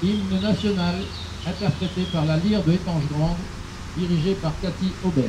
Hymne national interprété par la lyre de Étange Grande, dirigée par Cathy Aubert.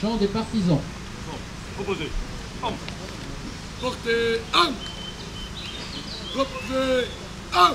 Chant des partisans. Proposé. Portez un. Proposé un.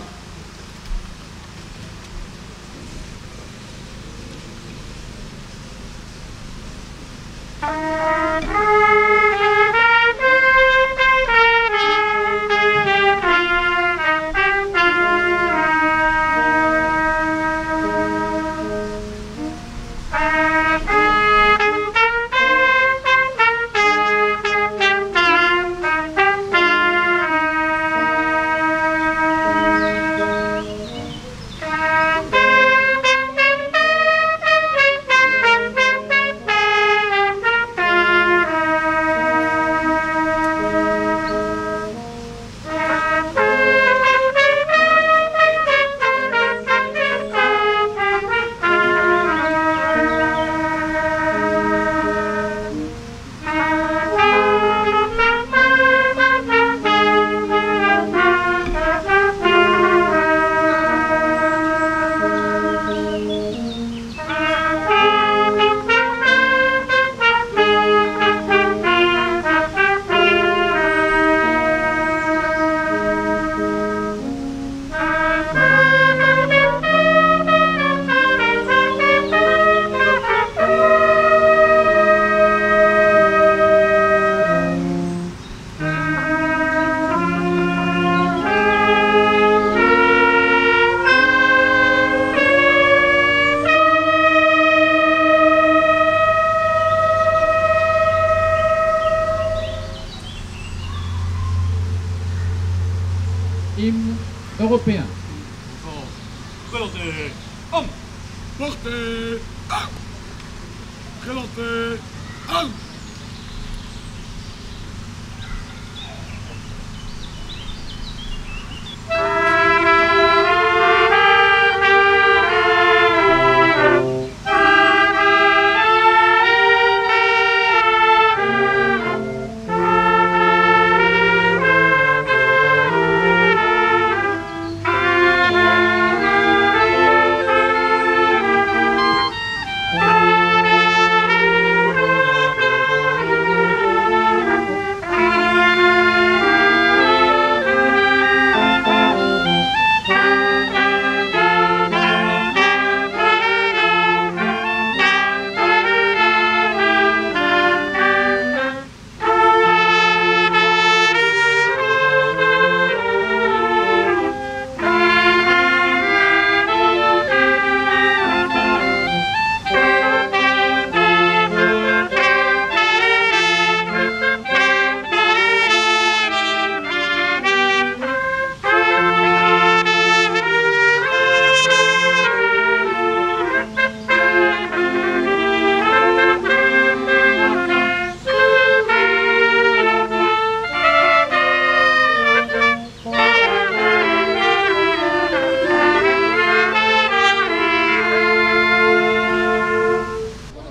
Hymne européen. Présentez un. Portez un. Présentez un.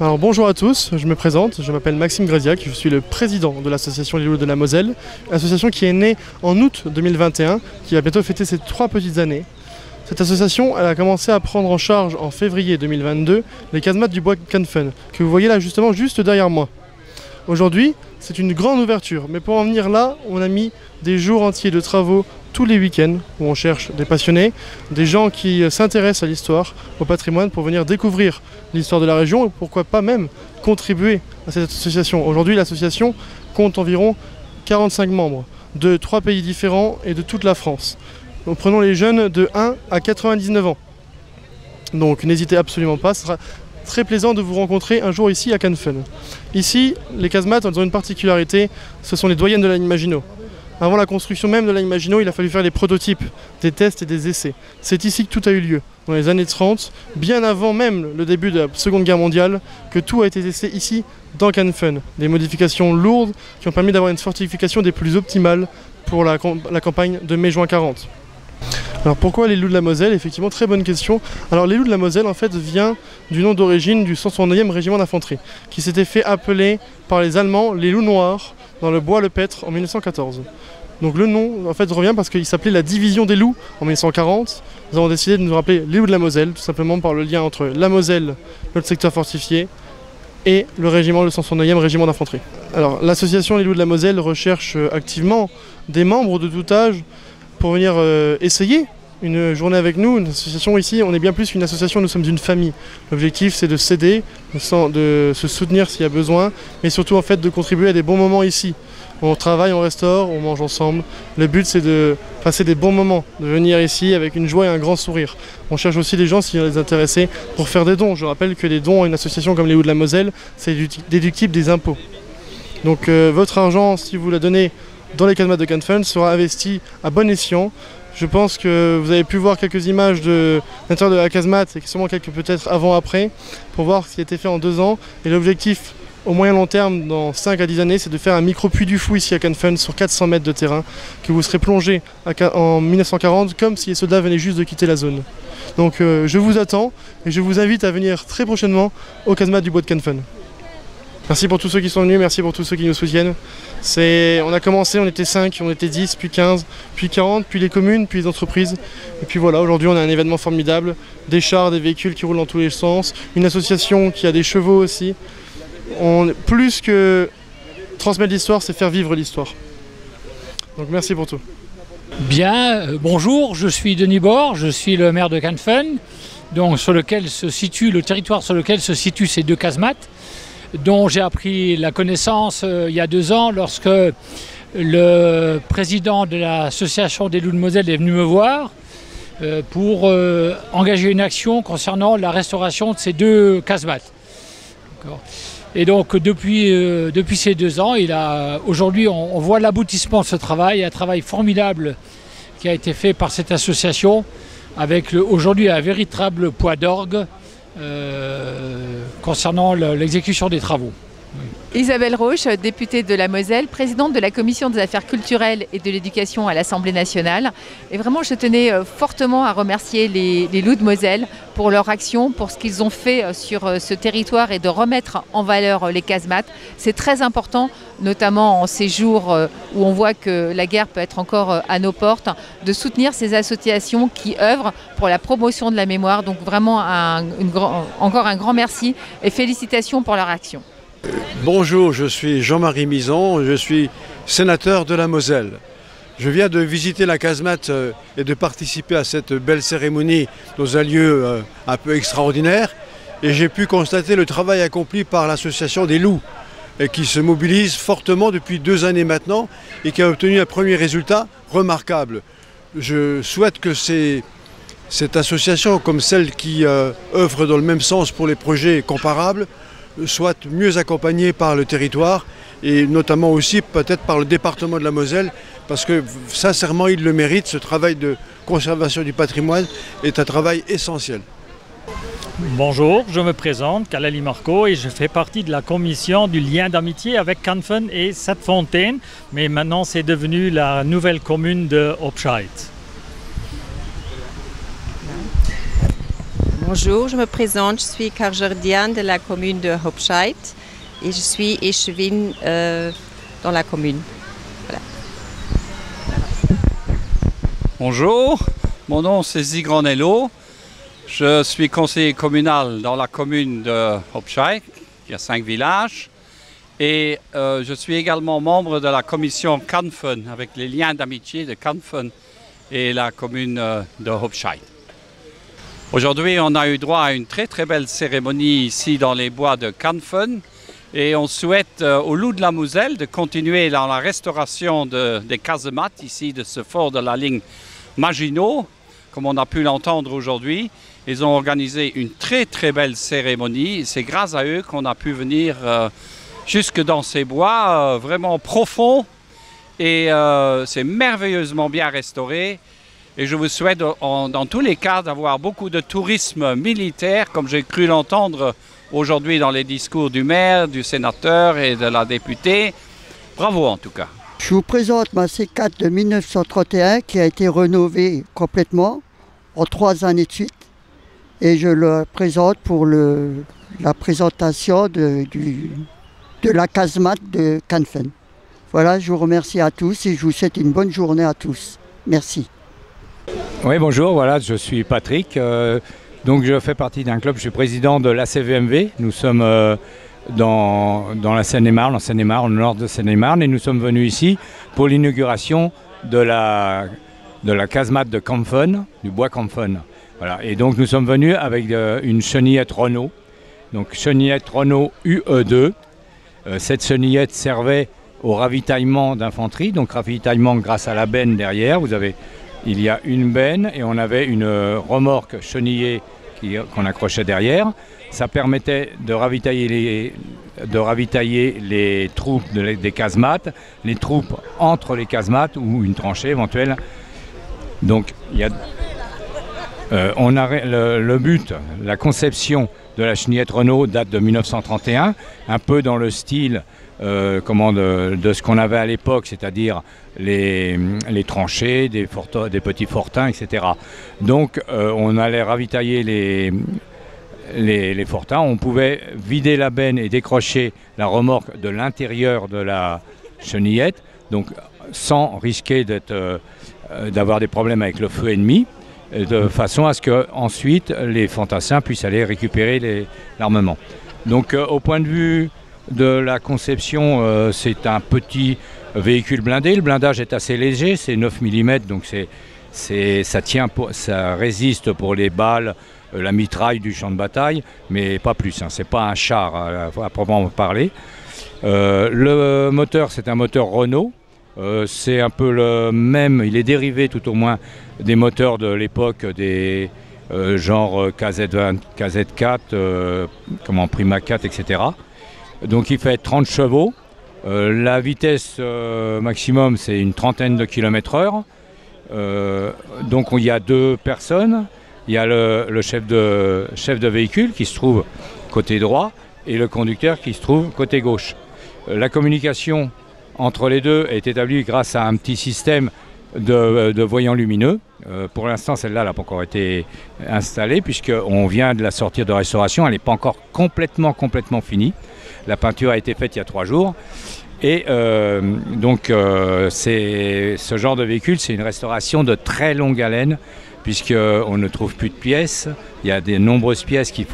Alors bonjour à tous, je me présente, je m'appelle Maxime Gradiac, je suis le président de l'association Les Loups de la Moselle, association qui est née en août 2021, qui va bientôt fêter ses 3 petites années. Cette association elle a commencé à prendre en charge en février 2022 les casemates du bois Canfen, que vous voyez là justement juste derrière moi. Aujourd'hui, c'est une grande ouverture, mais pour en venir là, on a mis des jours entiers de travaux tous les week-ends où on cherche des passionnés, des gens qui s'intéressent à l'histoire, au patrimoine pour venir découvrir l'histoire de la région et pourquoi pas même contribuer à cette association. Aujourd'hui, l'association compte environ 45 membres de 3 pays différents et de toute la France. Donc, prenons les jeunes de 1 à 99 ans. Donc n'hésitez absolument pas, ce sera très plaisant de vous rencontrer un jour ici à Cannes Fun. Ici, les casemates ont une particularité, ce sont les doyennes de la ligne Maginot. Avant la construction même de la ligne Maginot, il a fallu faire des prototypes, des tests et des essais. C'est ici que tout a eu lieu, dans les années 30, bien avant même le début de la Seconde Guerre mondiale, que tout a été testé ici, dans Cannes Fun. Des modifications lourdes qui ont permis d'avoir une fortification des plus optimales pour la campagne de mai-juin 40. Alors pourquoi les loups de la Moselle? Effectivement, très bonne question. Alors les loups de la Moselle en fait vient du nom d'origine du 169e régiment d'infanterie, qui s'était fait appeler par les Allemands les loups noirs dans le bois-le-Petre en 1914. Donc le nom en fait revient parce qu'il s'appelait la division des loups en 1940. Nous avons décidé de nous rappeler les loups de la Moselle, tout simplement par le lien entre la Moselle, notre secteur fortifié, et le régiment, le 169e régiment d'infanterie. Alors l'association Les Loups de la Moselle recherche activement des membres de tout âge pour venir essayer une journée avec nous. Une association ici, on est bien plus qu'une association, nous sommes une famille. L'objectif c'est de s'aider, de se soutenir s'il y a besoin, mais surtout en fait de contribuer à des bons moments ici. On travaille, on restaure, on mange ensemble. Le but c'est de passer des bons moments, de venir ici avec une joie et un grand sourire. On cherche aussi des gens, s'ils sont intéressés, pour faire des dons. Je rappelle que les dons à une association comme les Loups de la Moselle, c'est déductible des impôts. Donc votre argent, si vous la donnez dans les casemates de Cannes Fun, sera investi à bon escient. Je pense que vous avez pu voir quelques images de l'intérieur de la casemate et sûrement quelques peut-être avant-après pour voir ce qui a été fait en 2 ans. Et l'objectif au moyen long terme, dans 5 à 10 années, c'est de faire un micro-puits du Fou ici à Cannes Fun sur 400 mètres de terrain, que vous serez plongé en 1940 comme si les soldats venaient juste de quitter la zone. Donc je vous attends et je vous invite à venir très prochainement aux casemates du bois de Cannes Fun. Merci pour tous ceux qui sont venus, merci pour tous ceux qui nous soutiennent. On a commencé, on était 5, on était 10, puis 15, puis 40, puis les communes, puis les entreprises. Et puis voilà, aujourd'hui on a un événement formidable, des chars, des véhicules qui roulent dans tous les sens, une association qui a des chevaux aussi. Plus que transmettre l'histoire, c'est faire vivre l'histoire. Donc merci pour tout. Bien, bonjour, je suis Denis Bord, je suis le maire de Cannes Fun, donc sur lequel se situe le territoire sur lequel se situent ces 2 casemates, dont j'ai appris la connaissance il y a 2 ans lorsque le président de l'association des Loups de Moselle est venu me voir pour engager une action concernant la restauration de ces 2 casemates. Et donc depuis ces 2 ans, aujourd'hui on voit l'aboutissement de ce travail, un travail formidable qui a été fait par cette association avec aujourd'hui un véritable poids d'orgue concernant l'exécution des travaux. Isabelle Roche, députée de la Moselle, présidente de la Commission des affaires culturelles et de l'éducation à l'Assemblée nationale. Et vraiment, je tenais fortement à remercier les Loups de Moselle pour leur action, pour ce qu'ils ont fait sur ce territoire et de remettre en valeur les casemates. C'est très important, notamment en ces jours où on voit que la guerre peut être encore à nos portes, de soutenir ces associations qui œuvrent pour la promotion de la mémoire. Donc vraiment, encore un grand merci et félicitations pour leur action. Bonjour, je suis Jean-Marie Mison, je suis sénateur de la Moselle. Je viens de visiter la casemate et de participer à cette belle cérémonie dans un lieu un peu extraordinaire. Et j'ai pu constater le travail accompli par l'association des loups, qui se mobilise fortement depuis 2 années maintenant et qui a obtenu un premier résultat remarquable. Je souhaite que cette association, comme celle qui œuvre dans le même sens pour les projets comparables, soit mieux accompagnée par le territoire et notamment aussi peut-être par le département de la Moselle, parce que sincèrement il le mérite. Ce travail de conservation du patrimoine est un travail essentiel. Bonjour, je me présente, Kalali Marco, et je fais partie de la commission du lien d'amitié avec Cannes Fun et Sept-Fontaines, mais maintenant c'est devenu la nouvelle commune de Hopscheid. Bonjour, je me présente, je suis Carjardiane de la commune de Hopscheid et je suis échevine dans la commune. Voilà. Bonjour, mon nom c'est Zigranello, je suis conseiller communal dans la commune de Hopscheid, il y a 5 villages, Et je suis également membre de la commission Canfun, avec les liens d'amitié de Canfun et la commune de Hopscheid. Aujourd'hui, on a eu droit à une très très belle cérémonie ici dans les bois de Canfun. Et on souhaite au Loup de la Moselle de continuer dans la restauration des casemates ici de ce fort de la ligne Maginot, comme on a pu l'entendre aujourd'hui. Ils ont organisé une très très belle cérémonie. C'est grâce à eux qu'on a pu venir jusque dans ces bois vraiment profonds. Et c'est merveilleusement bien restauré. Et je vous souhaite dans tous les cas d'avoir beaucoup de tourisme militaire, comme j'ai cru l'entendre aujourd'hui dans les discours du maire, du sénateur et de la députée. Bravo en tout cas. Je vous présente ma C4 de 1931 qui a été rénovée complètement en 3 années de suite. Et je le présente pour la présentation de la casemate de Canfun. Voilà, je vous remercie à tous et je vous souhaite une bonne journée à tous. Merci. Oui, bonjour, voilà, je suis Patrick. Donc je fais partie d'un club, je suis président de l'ACVMV. Nous sommes dans la Seine-et-Marne, en Seine-et-Marne, au nord de Seine-et-Marne, et nous sommes venus ici pour l'inauguration de la casemate de Canfun, du bois Canfun. Voilà. Et donc nous sommes venus avec une chenillette Renault, donc chenillette Renault UE2. Cette chenillette servait au ravitaillement d'infanterie, donc ravitaillement grâce à la benne derrière. Il y a une benne et on avait une remorque chenillée qu'on accrochait derrière. Ça permettait de ravitailler les troupes des casemates, les troupes entre les casemates ou une tranchée éventuelle. Donc le but, la conception de la chenillette Renault date de 1931, un peu dans le style de ce qu'on avait à l'époque, c'est-à-dire les tranchées, des petits fortins, etc. Donc on allait ravitailler les fortins, on pouvait vider la benne et décrocher la remorque de l'intérieur de la chenillette, donc sans risquer d'avoir des problèmes avec le feu ennemi, de façon à ce que ensuite les fantassins puissent aller récupérer l'armement. Donc au point de vue de la conception, c'est un petit véhicule blindé. Le blindage est assez léger, c'est 9 mm, donc ça résiste pour les balles, la mitraille du champ de bataille, mais pas plus. C'est pas un char à proprement parler. Le moteur, c'est un moteur Renault. C'est un peu le même, il est dérivé tout au moins des moteurs de l'époque des genre KZ4, Prima 4, etc. Donc il fait 30 chevaux. La vitesse maximum, c'est une trentaine de km/h. Donc il y a 2 personnes. Il y a le chef de véhicule qui se trouve côté droit et le conducteur qui se trouve côté gauche. La communication entre les deux est établie grâce à un petit système de voyants lumineux. Pour l'instant, celle-là n'a pas encore été installée puisqu'on vient de la sortir de restauration. Elle n'est pas encore complètement finie. La peinture a été faite il y a 3 jours. Et donc, ce genre de véhicule, c'est une restauration de très longue haleine puisqu'on ne trouve plus de pièces. Il y a de nombreuses pièces qui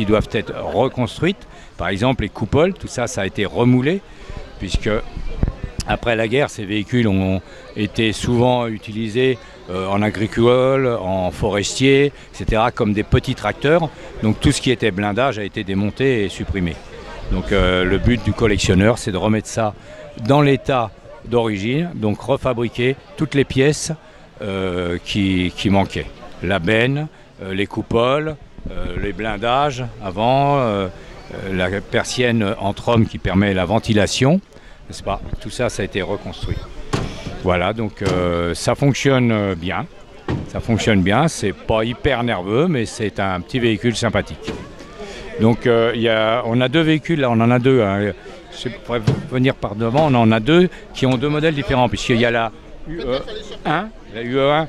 doivent être reconstruites. Par exemple, les coupoles, tout ça, ça a été remoulé puisque après la guerre, ces véhicules ont été souvent utilisés en agricole, en forestier, etc., comme des petits tracteurs. Donc tout ce qui était blindage a été démonté et supprimé. Donc le but du collectionneur, c'est de remettre ça dans l'état d'origine, donc refabriquer toutes les pièces qui manquaient. La benne, les coupoles, les blindages avant, la persienne entre hommes qui permet la ventilation, n'est-ce pas? Tout ça, ça a été reconstruit. Voilà, donc ça fonctionne bien. Ça fonctionne bien, c'est pas hyper nerveux, mais c'est un petit véhicule sympathique. Donc on a 2 véhicules, là on en a 2. Hein. Je pourrais venir par devant, on en a 2 qui ont 2 modèles différents, puisqu'il y a la UE1. La UE1,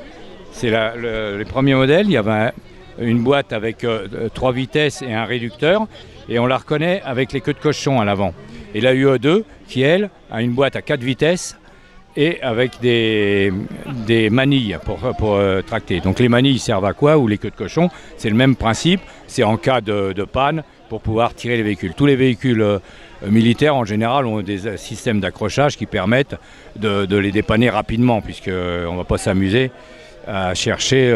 c'est les premiers modèles. Il y avait une boîte avec 3 vitesses et un réducteur, et on la reconnaît avec les queues de cochon à l'avant. Et la UE2, qui elle, a une boîte à 4 vitesses, et avec des manilles pour tracter. Donc les manilles servent à quoi? Ou les queues de cochon? C'est le même principe, c'est en cas de panne pour pouvoir tirer les véhicules. Tous les véhicules militaires en général ont des systèmes d'accrochage qui permettent de les dépanner rapidement, puisqu'on ne va pas s'amuser à chercher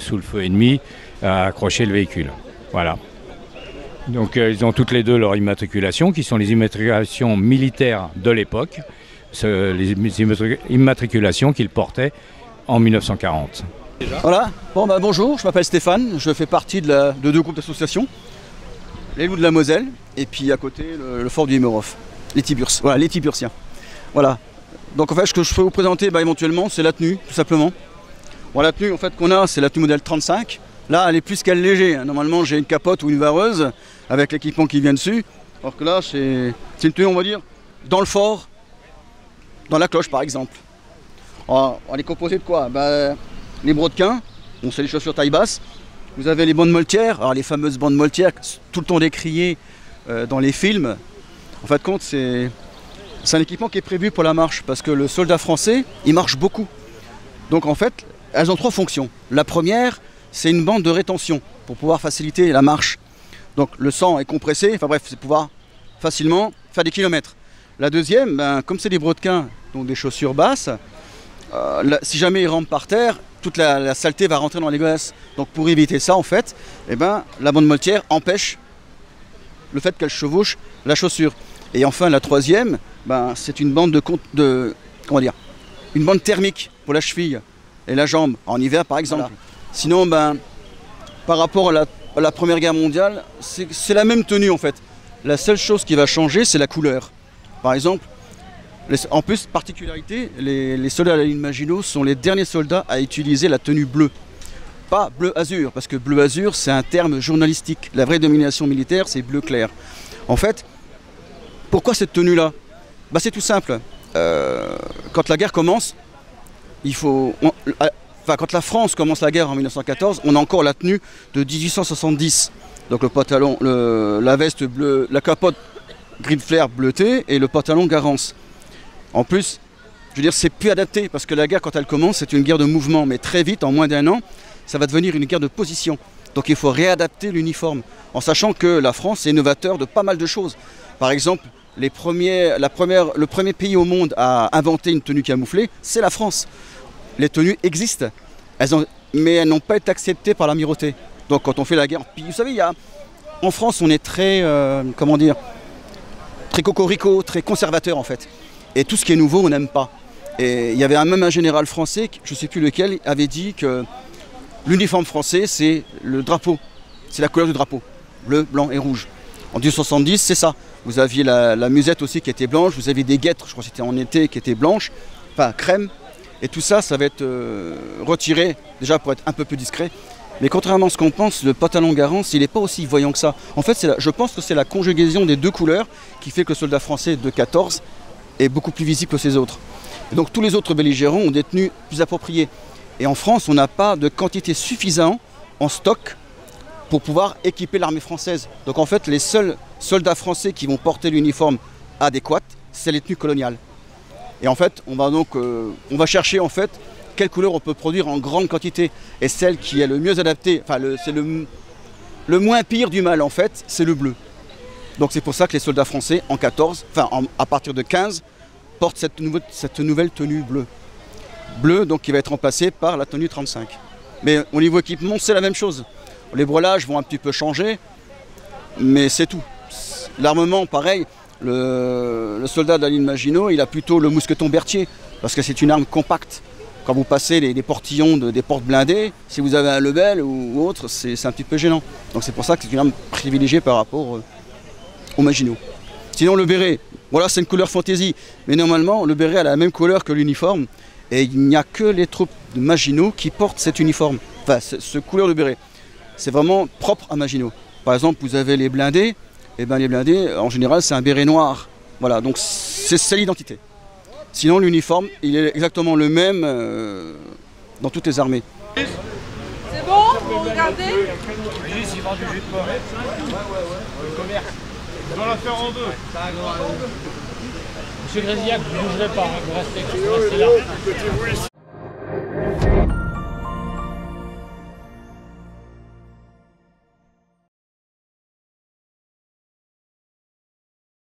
sous le feu ennemi à accrocher le véhicule. Voilà. Donc ils ont toutes les deux leur immatriculation, qui sont les immatriculations militaires de l'époque, les immatriculations qu'ils portaient en 1940. Voilà, bon, bonjour, je m'appelle Stéphane, je fais partie de deux groupes d'associations, les Loups de la Moselle, et puis à côté le fort du Hémerhof, les Tiburciens. Voilà, les Tiburciens. Voilà. Donc en fait, ce que je peux vous présenter éventuellement, c'est la tenue, tout simplement. Bon, la tenue en fait qu'on a, c'est la tenue modèle 35. Là, elle est plus qu'elle léger. Normalement, j'ai une capote ou une vareuse avec l'équipement qui vient dessus. Alors que là, c'est une tenue, on va dire, dans le fort, dans la cloche par exemple. Alors, elle est composée de quoi? Les brodequins, bon, c'est les chaussures taille basse. Vous avez les bandes moltières, alors les fameuses bandes moltières, tout le temps décriées dans les films. En fait, compte, c'est un équipement qui est prévu pour la marche, parce que le soldat français, il marche beaucoup. Donc en fait, elles ont trois fonctions. La première, c'est une bande de rétention, pour pouvoir faciliter la marche. Donc le sang est compressé, enfin bref, c'est pouvoir facilement faire des kilomètres. La deuxième, comme c'est des brodequins, donc des chaussures basses, si jamais ils rampent par terre, toute la saleté va rentrer dans les godasses. Donc pour éviter ça, en fait, la bande moltière empêche le fait qu'elle chevauche la chaussure. Et enfin, la troisième, c'est une bande une bande thermique pour la cheville et la jambe, en hiver par exemple. Voilà. Sinon, par rapport à la Première Guerre mondiale, c'est la même tenue en fait. La seule chose qui va changer, c'est la couleur. Par exemple, en plus, particularité, les soldats de la ligne Maginot sont les derniers soldats à utiliser la tenue bleue. Pas bleu azur, parce que bleu azur, c'est un terme journalistique. La vraie domination militaire, c'est bleu clair. En fait, pourquoi cette tenue-là? C'est tout simple. Quand la guerre commence, quand la France commence la guerre en 1914, on a encore la tenue de 1870. Donc le pantalon, la veste bleue, la capote gris de flair bleuté et le pantalon Garance. En plus, je veux dire, c'est plus adapté parce que la guerre, quand elle commence, c'est une guerre de mouvement. Mais très vite, en moins d'un an, ça va devenir une guerre de position. Donc il faut réadapter l'uniforme, en sachant que la France est innovateur de pas mal de choses. Par exemple, le premier pays au monde à inventer une tenue camouflée, c'est la France. Les tenues existent, mais elles n'ont pas été acceptées par l'amirauté. Donc quand on fait la guerre, puis vous savez, en France, on est très, très cocorico, très conservateur en fait. Et tout ce qui est nouveau, on n'aime pas. Et il y avait même un général français, je ne sais plus lequel, avait dit que l'uniforme français, c'est le drapeau. C'est la couleur du drapeau. Bleu, blanc et rouge. En 1870, c'est ça. Vous aviez la musette aussi qui était blanche, vous aviez des guêtres, je crois que c'était en été, qui étaient blanches, enfin crème. Et tout ça, ça va être retiré, déjà pour être un peu plus discret. Mais contrairement à ce qu'on pense, le pantalon Garance, il n'est pas aussi voyant que ça. En fait, je pense que c'est la conjugaison des deux couleurs qui fait que le soldat français de 14 est beaucoup plus visible que ses autres. Et donc tous les autres belligérants ont des tenues plus appropriées. Et en France, on n'a pas de quantité suffisante en stock pour pouvoir équiper l'armée française. Donc en fait, les seuls soldats français qui vont porter l'uniforme adéquat, c'est les tenues coloniales. Et en fait, on va chercher en fait quelle couleur on peut produire en grande quantité. Et celle qui est le mieux adaptée, enfin c'est le moins pire du mal en fait, c'est le bleu. Donc c'est pour ça que les soldats français en 14, à partir de 15, portent cette nouvelle tenue bleue. Bleu donc qui va être remplacée par la tenue 35. Mais au niveau équipement, c'est la même chose. Les brelages vont un petit peu changer, mais c'est tout. L'armement, pareil, le soldat de la ligne Maginot, il a plutôt le mousqueton Berthier, parce que c'est une arme compacte. Quand vous passez des portillons des portes blindées, si vous avez un Lebel ou autre, c'est un petit peu gênant. Donc c'est pour ça que c'est une arme privilégiée par rapport au Maginot. Sinon le béret, voilà, c'est une couleur fantaisie, mais normalement le béret a la même couleur que l'uniforme, et il n'y a que les troupes de Maginot qui portent cet uniforme, enfin ce couleur de béret. C'est vraiment propre à Maginot. Par exemple, vous avez les blindés, et les blindés, en général, c'est un béret noir. Voilà, donc c'est l'identité. Sinon, l'uniforme, il est exactement le même dans toutes les armées. C'est bon? Vous regardez? Oui, s'il vend du jus de pomme. Le commerce. On doit la faire en deux. Monsieur Gréziac, vous ne bougerez pas, vous restez là.